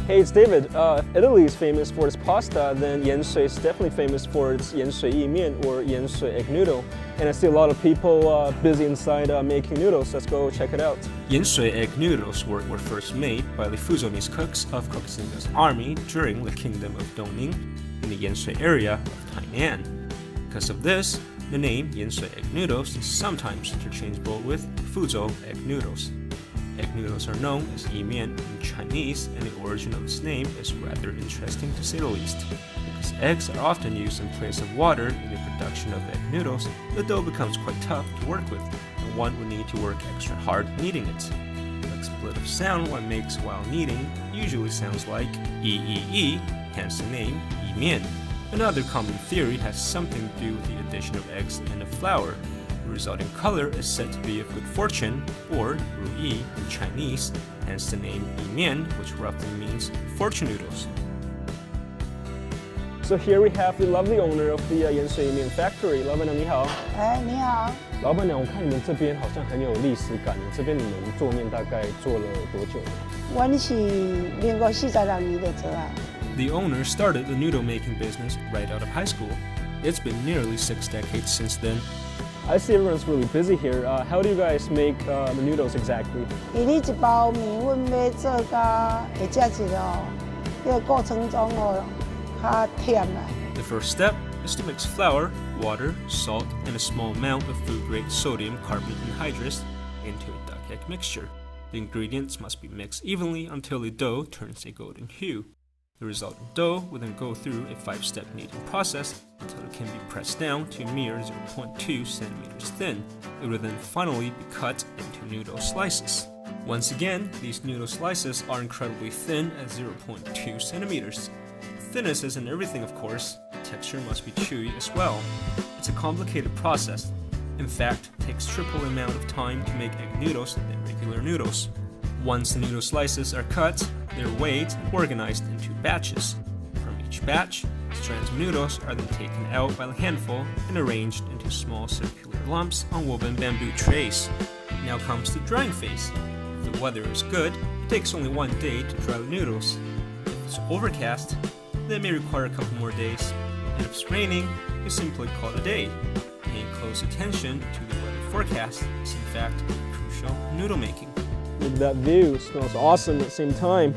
Hey, it's David. If Italy is famous for its pasta, then Yanshui is definitely famous for its鹽水意麵or Yanshui egg noodle. And I see a lot of people busy inside making noodles. Let's go check it out.鹽水 egg noodles were first made by the Fusionese cooks of Kokusinga's army during the kingdom of Dongning in the鹽水area of Tainan. Because of this, the name鹽水 egg noodles is sometimes interchangeable with Fuzhou egg noodles. Egg noodles are known as 意面 in Chinese, and the origin of this name is rather interesting to say the least. Because eggs are often used in place of water in the production of egg noodles, the dough becomes quite tough to work with, and one would need to work extra hard kneading it. The split of sound one makes while kneading usually sounds like E, hence the name 意面. Another common theory has something to do with the addition of eggs and of flour. The resulting color is said to be of good fortune, or 如意 in Chinese, hence the name 意面, which roughly means fortune noodles. So here we have the lovely owner of the 鹽水意面 factory. 老板娘你好。你好。老板娘，我看你们这边好像很有历史感。这边你们做面大概做了多久呢？我是民国46年的做啊。The owner started the noodle making business right out of high school. It's been nearly 6 decades since then. I see everyone's really busy here. How do you guys make the noodles exactly? 你一包面粉要做到会食一哦，这个过程中哦，较甜啦。The first step is to mix flour, water, salt, and a small amount of food-grade sodium carbonate anhydrous into a duck egg mixture. The ingredients must be mixed evenly until the dough turns a golden hue. The resultant dough will then go through a 5-step kneading process until it can be pressed down to a mere 0.2 centimeters thin. It will then finally be cut into noodle slices. Once again, these noodle slices are incredibly thin at 0.2 centimeters. Thinness isn't everything, of course. Texture must be chewy as well. It's a complicated process. In fact, it takes triple the amount of time to make egg noodles than regular noodles. Once the noodle slices are cut, they're weighed and organized into batches. From each batch, strands of noodles are then taken out by the handful and arranged into small circular lumps on woven bamboo trays. Now comes the drying phase. If the weather is good, it takes only 1 day to dry the noodles. If it's overcast, then it may require a couple more days. And if it's raining, you simply call it a day. Paying close attention to the weather forecast is in fact crucial in noodle making. Look at that view. It smells awesome at the same time.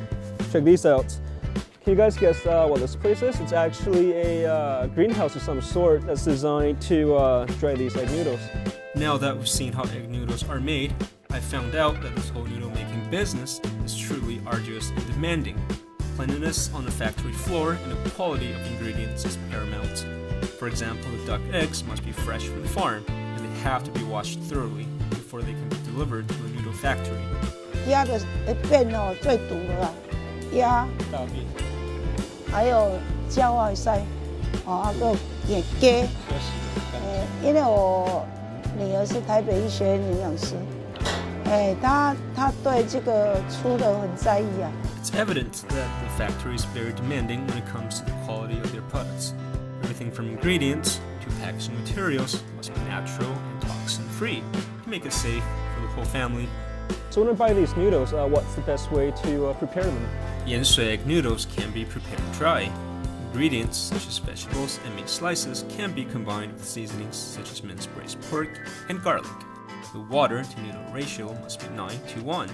Check these out. Can you guys guess what this place is? It's actually a greenhouse of some sort that's designed to dry these egg noodles. Now that we've seen how egg noodles are made, I found out that this whole noodle making business is truly arduous and demanding. Cleanliness on the factory floor and the quality of ingredients is paramount. For example, the duck eggs must be fresh from the farm, and they have to be washed thoroughly before they can be delivered to a noodle factory. 鸭的便哦最毒了啦，鸭，大便，还有椒啊塞，还有也鸡。因为我女儿是台北医学院营养师，她对这个出的很在意啊。It's evident that the factory is very demanding when it comes to the quality of their products. Everything from ingredients to packaging materials must be natural and toxin-free to make it safe for the whole family. So when I buy these noodles, what's the best way to prepare them? Yanshui egg noodles can be prepared dry. Ingredients such as vegetables and meat slices can be combined with seasonings such as minced braised pork and garlic. The water to noodle ratio must be 9:1.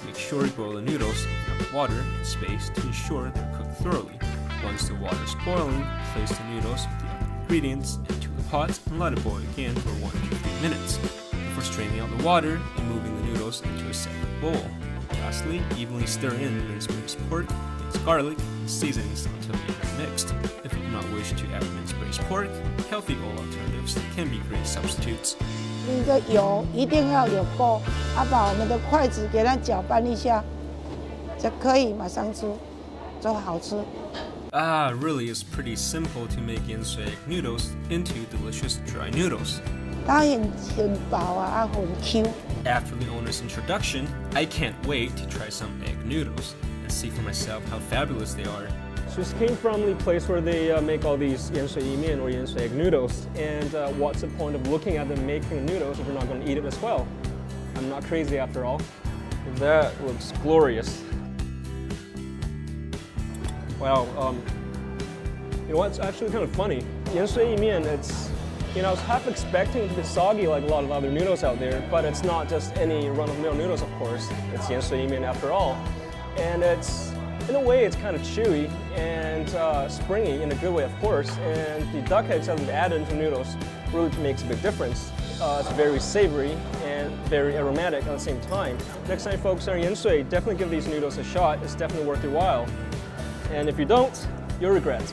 Make sure you boil the noodles in enough water and space to ensure they're cooked thoroughly. Once the water is boiling, place the noodles with the other ingredients into the pot and let it boil again for 1 to 3 minutes before straining out the water and moving the noodles into a separate bowl. Lastly, evenly stir in minced braised pork, minced garlic, and seasonings until they are mixed. If you do not wish to add minced braised pork, healthy oil alternatives can be great substitutes. 那个油一定要有够，把我们的筷子给它搅拌一下，就可以马上吃，就好吃。Really, it's pretty simple to make Yanshui egg noodles into delicious dry noodles. 它很薄啊，很 Q。 After the owner's introduction, I can't wait to try some egg noodles and see for myself how fabulous they are. So this came from the place where they make all these 鹽水意面 or 鹽水 egg noodles. And what's the point of looking at them making noodles if you're not going to eat it as well? I'm not crazy after all. That looks glorious. Wow. You know what's actually kind of funny?盐水意面, it's, you know, I was half expecting it to be soggy like a lot of other noodles out there, but it's not just any run-of-the-mill noodles, of course. It's 盐水意面after all. And it's, in a way, it's kind of chewy and springy in a good way, of course. And the duck eggs that we've added into noodles really makes a big difference. It's very savory and very aromatic at the same time. Next time folks are in Yanshui, definitely give these noodles a shot. It's definitely worth your while. And if you don't, you'll regret.